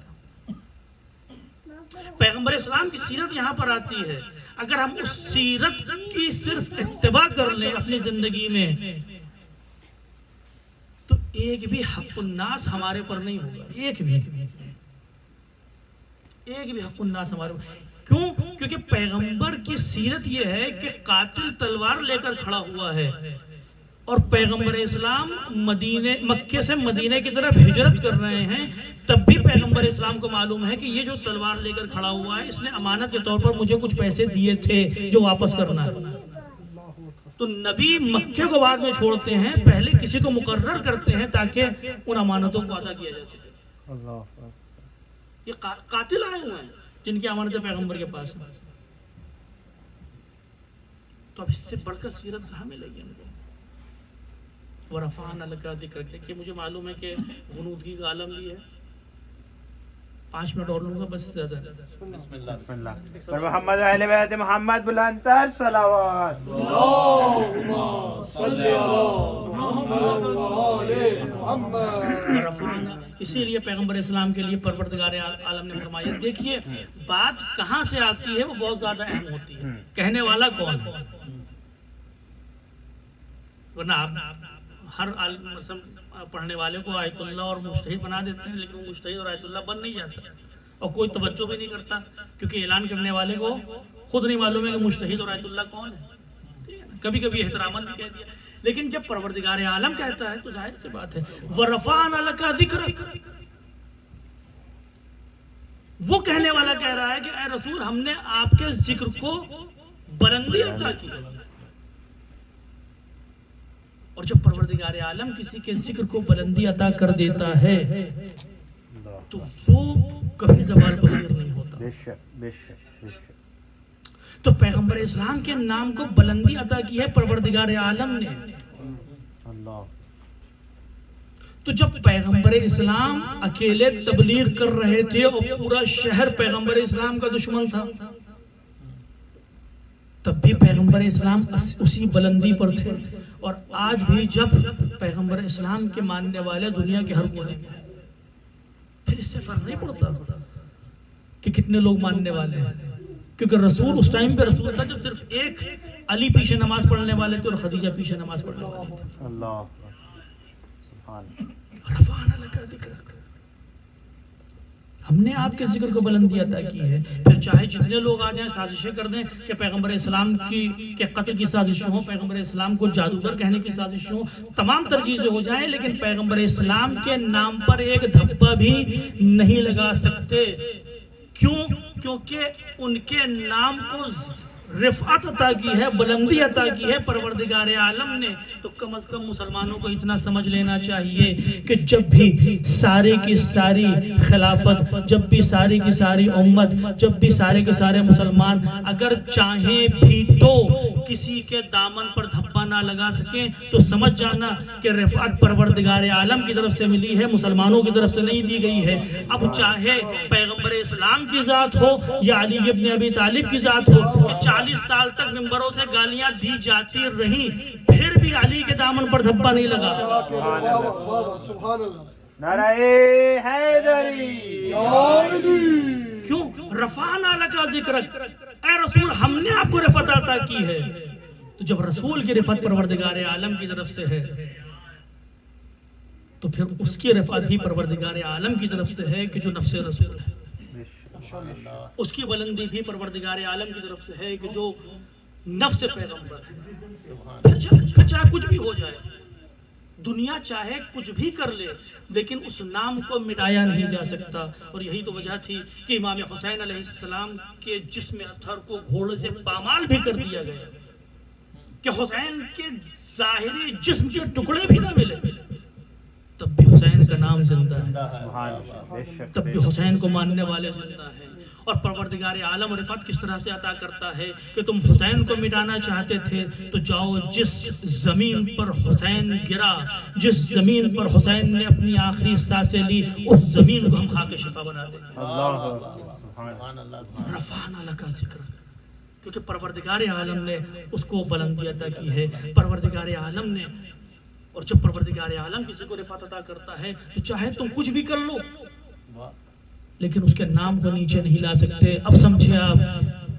پیغمبر اسلام کی سیرت یہاں پر آتی ہے. اگر ہم اس سیرت کی صرف اتباع کر لیں اپنی زندگی میں تو ایک بھی حق الناس ہمارے پر نہیں ہوگا. ایک بھی حق الناس ہمارے پر. کیوں؟ کیونکہ پیغمبر کی سیرت یہ ہے کہ قاتل تلوار لے کر کھڑا ہوا ہے اور پیغمبر اسلام مکے سے مدینے کی طرف ہجرت کر رہے ہیں. تب بھی پیغمبر اسلام کو معلوم ہے کہ یہ جو تلوار لے کر کھڑا ہوا ہے اس نے امانت کے طور پر مجھے کچھ پیسے دیے تھے جو واپس کرنا ہے. تو نبی مکے کو بعد میں چھوڑتے ہیں، پہلے کسی کو مقرر کرتے ہیں تاکہ ان امانتوں کو ادا کیا جا سکے. یہ قاتل آئے ہوئے ہیں جن کی امانتیں پیغمبر کے پاس ہیں. تو اب اس سے بڑھ کر سیرت کہاں ملے گی ہم کو؟ ورفعنا لک ذکرک. دیکھیے مجھے معلوم ہے کہ غنودگی کا عالم بھی ہے، 5 منٹ اور لوں گا بس زیادہ. بسم اللہ. پر محمد و اہل بیت محمد بلند تر صلوات. اللہم صلی علی محمد و آل محمد. ورفعنا اسی لیے پیغمبر اسلام کے لیے پروردگار عالم نے فرمایا. دیکھیے بات کہاں سے آتی ہے وہ بہت زیادہ اہم ہوتی ہے، کہنے والا کون ہے. ورنہ آپ ہر پڑھنے والے کو آیت اللہ اور مجتہد بنا دیتے ہیں، لیکن وہ مجتہد اور آیت اللہ بن نہیں جاتا اور کوئی توجہ بھی نہیں کرتا، کیونکہ اعلان کرنے والے کو خود نہیں معلوم ہے کہ مجتہد اور آیت اللہ کون ہے. کبھی کبھی احتراماً بھی کہہ دیا، لیکن جب پروردگار عالم کہتا ہے تو ظاہر سی بات ہے وَرَفَعْنَا لَكَ ذِكْرَكَ. وہ کہنے والا کہہ رہا ہے کہ اے رسول ہم نے آپ کے ذکر کو بلندی عطا کی. اور جب پروردگار عالم کسی کے ذکر کو بلندی عطا کر دیتا ہے تو وہ کبھی زوال پذیر نہیں ہوتا. بے شک بے شک بے شک. تو پیغمبر اسلام کے نام کو بلندی عطا کی ہے پروردگار عالم نے. اللہ. تو جب پیغمبر اسلام اکیلے تبلیغ کر رہے تھے اور پورا شہر پیغمبر اسلام کا دشمن تھا، تب بھی پیغمبر اسلام اسی بلندی پر تھے. اور آج بھی جب پیغمبر اسلام کے ماننے والے دنیا کے ہر کونے میں، پھر اس سے فرق نہیں پڑتا کہ کتنے لوگ ماننے والے ہیں، کیونکہ رسول اس ٹائم پہ رسول تھا جب صرف ایک علی پیچھے نماز پڑھنے والے تھے اور خدیجہ پیچھے نماز پڑھنے والے تھے. اللہ سبحان. رفعنا لک ذکرک. ہم نے آپ کے ذکر کو بلندی عطا کی ہے. پھر چاہے جتنے لوگ آ جائیں سازشیں کر دیں کہ پیغمبر اسلام کے قتل کی سازش ہو، پیغمبر اسلام کو جادوگر کہنے کی سازش ہو، تمام ترجیحیں ہو جائیں، لیکن پیغمبر اسلام کے نام پر ایک دھبا بھی نہیں لگا سکتے. کیوں؟ کیونکہ ان کے نام کو رفعت عطا کی ہے، بلندی عطا کی ہے پروردگار عالم نے. تو کم از کم مسلمانوں کو اتنا سمجھ لینا چاہیے کہ جب بھی سارے کی ساری خلافت، جب بھی ساری کی ساری امت، جب بھی سارے کے سارے مسلمان اگر چاہیں بھی تو کسی کے دامن پر دھبا دھبا نہ لگا سکیں تو سمجھ جانا کہ رفعت پروردگار عالم کی طرف سے ملی ہے، مسلمانوں کی طرف سے نہیں دی گئی ہے۔ اب چاہے پیغمبر اسلام کی ذات ہو یا علی ابن ابی طالب کی ذات ہو، کہ 40 سال تک ممبروں سے گالیاں دی جاتی رہیں، پھر بھی علی کے دامن پر دھبا نہیں لگا۔ سبحان اللہ۔ نعرہ حیدری، کیوں؟ رفعنا لک ذکرک، اے رسول ہم نے آپ کو رفعت عطا کی ہے۔ تو جب رسول کی رفعت پروردگار عالم کی طرف سے ہے تو پھر اس کی رفعت بھی پروردگار عالم کی طرف سے ہے کہ جو نفس رسول ہے، اس کی بلندی بھی پروردگار عالم کی طرف سے ہے کہ جو نفس پیغمبر ہے۔ پھر چاہے کچھ بھی ہو جائے، دنیا چاہے کچھ بھی کر لے، لیکن اس نام کو مٹایا نہیں جا سکتا۔ اور یہی تو وجہ تھی کہ امام حسین علیہ السلام کے جسم اطہر کو گھوڑے سے پامال بھی کر دیا گیا کہ حسین کے ظاہری جسم کے ٹکڑے بھی نہ ملے، تب بھی حسین کا نام زندہ ہے، تب بھی حسین کو ماننے والے زندہ ہیں۔ اور پروردگار عالم رفعت کس طرح سے عطا کرتا ہے کہ تم حسین کو مٹانا چاہتے تھے تو جاؤ، جس زمین پر حسین گرا، جس زمین پر حسین نے اپنی آخری سانسیں لی، اس زمین کو ہم خاک شفا بنا دیں۔ رفعنا لک ذکرک، کیونکہ پروردگار عالم نے اس کو بلندی عطا کی ہے۔ پروردگار عالم نے، اور جب پروردگار عالم کسی کو رفعت عطا کرتا ہے تو چاہے تم کچھ بھی کر لو لیکن اس کے نام کو نیچے نہیں لا سکتے۔ اب سمجھے آپ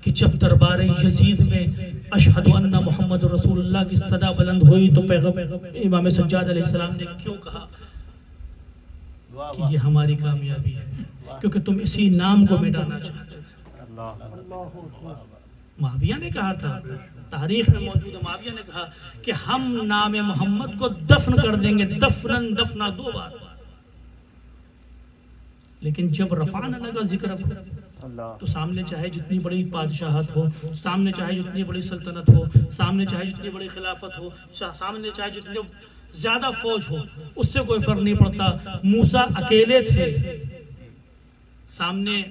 کہ جب دربار یزید میں اشہد ان محمد رسول اللہ کی صدا بلند ہوئی تو امام سجاد علیہ السلام نے کیوں کہا کہ یہ ہماری کامیابی ہے، کیونکہ تم اسی نام کو مٹانا چاہتے تھے۔ معاویہ نے کہا تھا، تاریخ میں موجود ہے، معاویہ نے کہا کہ ہم نام محمد کو دفن کر دیں گے، دفنن دفنا 2 بار۔ لیکن جب رفعنا لک ذکرک تو سامنے چاہے جتنی بڑی بادشاہت ہو، سامنے چاہے جتنی بڑی سلطنت ہو، سامنے چاہے جتنی بڑی خلافت ہو، سامنے چاہے جتنی زیادہ فوج ہو، اس سے کوئی فرق نہیں پڑتا۔ موسیٰ اکیلے تھے، سامنے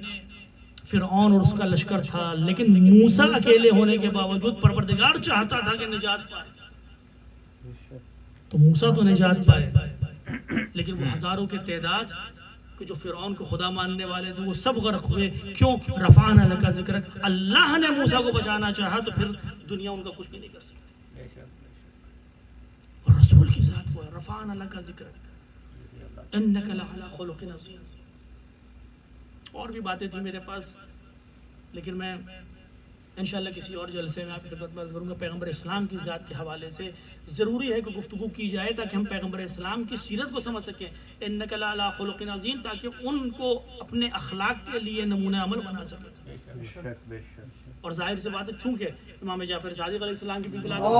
فرعون اور اس کا لشکر تھا، لیکن موسیٰ اکیلے ہونے کے باوجود پروردگار چاہتا تھا کہ نجات پائے، تو موسیٰ تو نجات پائے، لیکن وہ ہزاروں کے تعداد کہ جو فرعون کو خدا ماننے والے تھے وہ سب غرق ہوئے۔ کیوں؟ رفعنا لک ذکرک، اللہ نے موسیٰ کو بچانا چاہا تو پھر دنیا ان کا کچھ بھی نہیں کر سکتی۔ اور رسول کی ذات وہ ہے، رفعنا لک ذکرک انک لعلی خلق عظیم۔ اور بھی باتیں تھیں میرے پاس، لیکن میں انشاءاللہ کسی اور جلسے میں آپ کی خدمت میں عرض کروں گا۔ پیغمبر اسلام کی ذات کے حوالے سے ضروری ہے کہ گفتگو کی جائے تاکہ ہم پیغمبر اسلام کی سیرت کو سمجھ سکیں، انک لعلی خلق عظیم، تاکہ ان کو اپنے اخلاق کے لیے نمونہ عمل بنا سکیں۔ اور ظاہر سے بات ہے چونکہ امام جعفر صادق علیہ السلام کی بھی ولادت ہے۔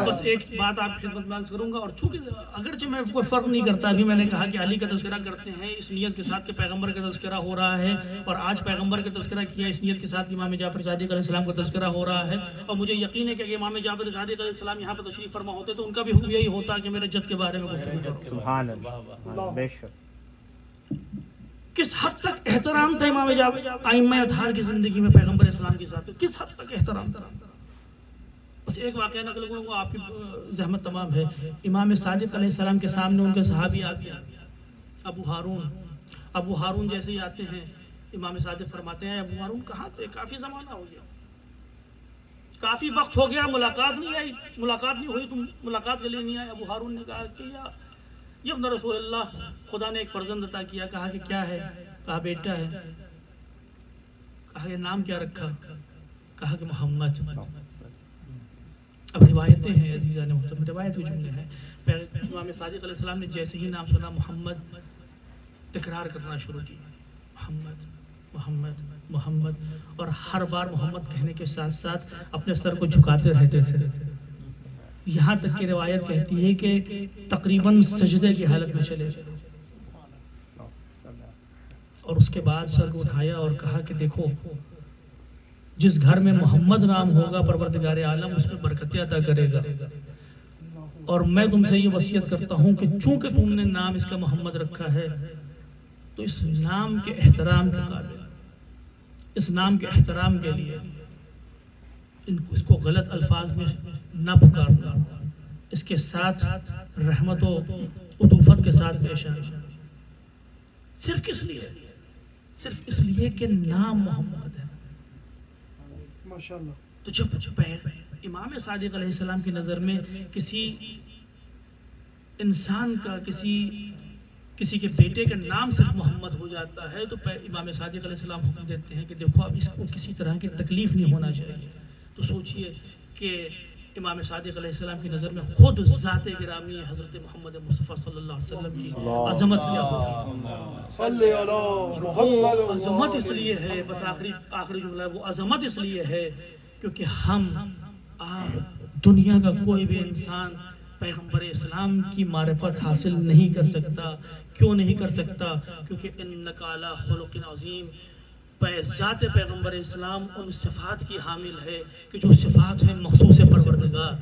بس ایک بات آپ کی خدمت میں عرض کروں گا، اور چونکہ اگرچہ میں کوئی فرق نہیں کرتا، ابھی میں نے کہا کہ علی کا تذکرہ کرتے ہیں اس نیت کے ساتھ کہ پیغمبر کا تذکرہ ہو رہا ہے، اور آج پیغمبر کا تذکرہ کیا اس نیت کے ساتھ کہ امام جعفر صادق علیہ السلام کا تذکرہ ہو رہا ہے، اور مجھے یقین ہے کہ امام جعفر صادق علیہ السلام یہاں پر تشریف فرما ہوتے تو ان کا بھی حکم یہی ہوتا کہ میرے جد کے بارے میں گفتگو کرو۔ سبحان اللہ، بے شک۔ کس حد تک احترام تھا امام جعفر ائمہ اطہار کی زندگی میں پیغمبر اسلام کی ذات، کس حد تک احترام تھا۔ بس ایک واقعہ نقل کروں گا، آپ کی زحمت تمام ہے۔ امام صادق علیہ السلام کے سامنے ان کے صحابی آتے ہیں، ابو ہارون جیسے ہی آتے ہیں، امام صادق فرماتے ہیں ابو ہارون کہاں تھے؟ کافی زمانہ ہو گیا، کافی وقت ہو گیا، ملاقات نہیں ہوئی، تم ملاقات کے لیے نہیں آئے۔ ابو ہارون نے کہا کہ یا ابن رسول اللہ، خدا نے ایک فرزند عطا کیا۔ کہا کہ کیا ہے؟ کہا بیٹا ہے۔ کہا کہ نام کیا رکھا؟ کہا کہ محمد۔ اب روایتیں ہیں عزیزان محترم، روایت کے جملے ہیں، امام صادق علیہ السلام نے جیسے ہی نام سنا محمد تکرار کرنا شروع کی، محمد محمد محمد، اور ہر بار محمد کہنے کے ساتھ ساتھ اپنے سر کو جھکاتے رہتے تھے، یہاں تک کہ روایت کہتی ہے کہ تقریباً سجدے کی حالت میں چلے گئے، اور اس کے بعد سر کو اٹھایا اور کہا کہ دیکھو، جس گھر میں محمد نام ہوگا پروردگار عالم اس میں برکتیں عطا کرے گا، اور میں تم سے یہ وصیت کرتا ہوں کہ چونکہ تم نے نام اس کا محمد رکھا ہے تو اس نام کے احترام کے قابل، اس نام کے احترام کے لیے اس کو غلط الفاظ میں نہ پکارنا، اس کے ساتھ رحمت و عطوفت کے ساتھ پیش آنا، صرف کس لیے؟ صرف اس لیے کہ نام محمد ہے۔ ماشاءاللہ۔ تو جب امام صادق علیہ السلام کی نظر میں کسی انسان کا کسی کے بیٹے کا نام صرف محمد ہو جاتا ہے تو امام صادق علیہ السلام حکم دیتے ہیں کہ دیکھو اب اس کو کسی طرح کی تکلیف نہیں ہونا چاہیے۔ تو سوچئے کہ امام صادق علیہ السلام کی نظر میں خود ذات گرامی حضرت محمد مصطفیٰ صلی اللہ علیہ وسلم کی عظمت کیا ہوگی۔ صلی علی محمد۔ عظمت اس لیے ہے، بس آخری جملہ ہے، وہ عظمت اس لیے ہے کیونکہ آپ دنیا کا کوئی بھی انسان پیغمبر اسلام کی معرفت حاصل نہیں کر سکتا۔ کیوں نہیں کر سکتا؟ کیونکہ انک علی خلق عظیم، ذات پیغمبر اسلام ان صفات کی حامل ہے کہ جو صفات ہیں مخصوص پروردگار،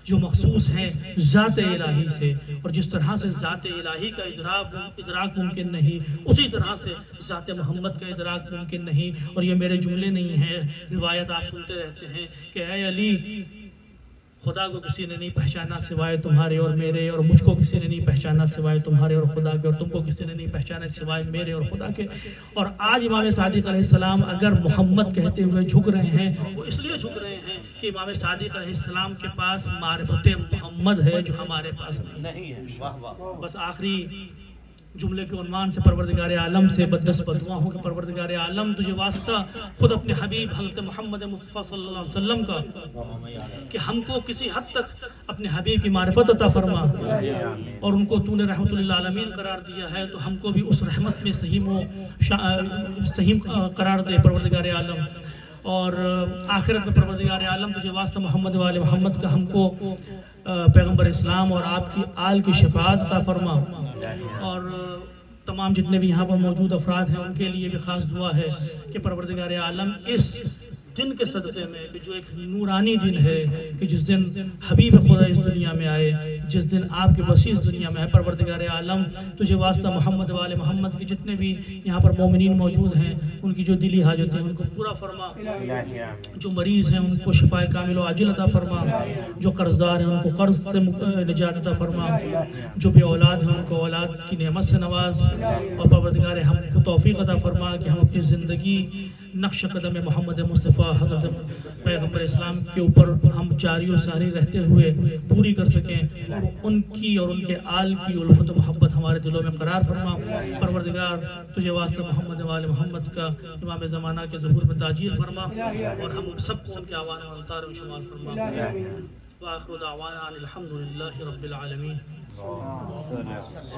جو مخصوص ہیں ذات الہی سے، اور جس طرح سے ذات الہی کا ادراک ممکن نہیں، اسی طرح سے ذات محمد کا ادراک ممکن نہیں۔ اور یہ میرے جملے نہیں ہیں، روایت آپ سنتے رہتے ہیں کہ اے علی، خدا کو کسی نے نہیں پہچانا سوائے تمہارے اور میرے، اور مجھ کو کسی نے نہیں پہچانا سوائے تمہارے اور خدا کے، اور تم کو کسی نے نہیں پہچانا سوائے میرے اور خدا کے۔ اور آج امام صادق علیہ السلام اگر محمد کہتے ہوئے جھک رہے ہیں، وہ اس لیے جھک رہے ہیں کہ امام صادق علیہ السلام کے پاس معرفت محمد ہے جو ہمارے پاس نہیں ہے۔ بس آخری جملے کے عنوان سے پروردگار عالم سے بدس بدعا ہوں کہ پروردگار عالم تجھے واسطہ خود اپنے حبیب حضرت محمد مصطفیٰ صلی اللہ علیہ وسلم کا کہ ہم کو کسی حد تک اپنے حبیب کی معرفت عطا فرما، اور ان کو تو نے رحمت للعالمین قرار دیا ہے تو ہم کو بھی اس رحمت میں سہیم قرار دے پروردگار عالم۔ اور آخرت میں پروردگار عالم تجھے واسطہ محمد وآل محمد کا ہم کو پیغمبر اسلام اور آپ کی آل کی شفاعت عطا فرما۔ اور تمام جتنے بھی یہاں پر موجود افراد ہیں ان کے لیے بھی خاص دعا ہے کہ پروردگار عالم اس دن کے صدقے میں کہ جو ایک نورانی دن ہے کہ جس دن حبیب خدا اس دنیا میں آئے، جس دن آپ کے وسیع اس دنیا میں ہے، پروردگار عالم تجھے واسطہ محمد وآل محمد کے جتنے بھی یہاں پر مومنین موجود ہیں ان کی جو دلی حاجتیں ہیں ان کو پورا فرما، جو مریض ہیں ان کو شفاء کامل و عاجل عطا فرما، جو قرض دار ہیں ان کو قرض سے نجات عطا فرما، جو بے اولاد ہیں ان کو اولاد کی نعمت سے نواز، اور پروردگار ہم کو توفیق عطا فرما کہ ہم اپنی زندگی نقش قدم محمد مصطفیٰ حضرت پیغمبر اسلام کے اوپر ہم جاری و ساری رہتے ہوئے پوری کر سکیں، اور ان کی اور ان کے آل کی الفت و محبت ہمارے دلوں میں قرار فرما۔ پروردگار تجھے واسطہ محمد وآل محمد کا امام زمانہ کے ظہور میں تاجیل فرما، اور ہم سب کو ان کے اعوان و انصار میں شمار فرما۔ وآخر دعوانا الحمدللہ رب العالمین۔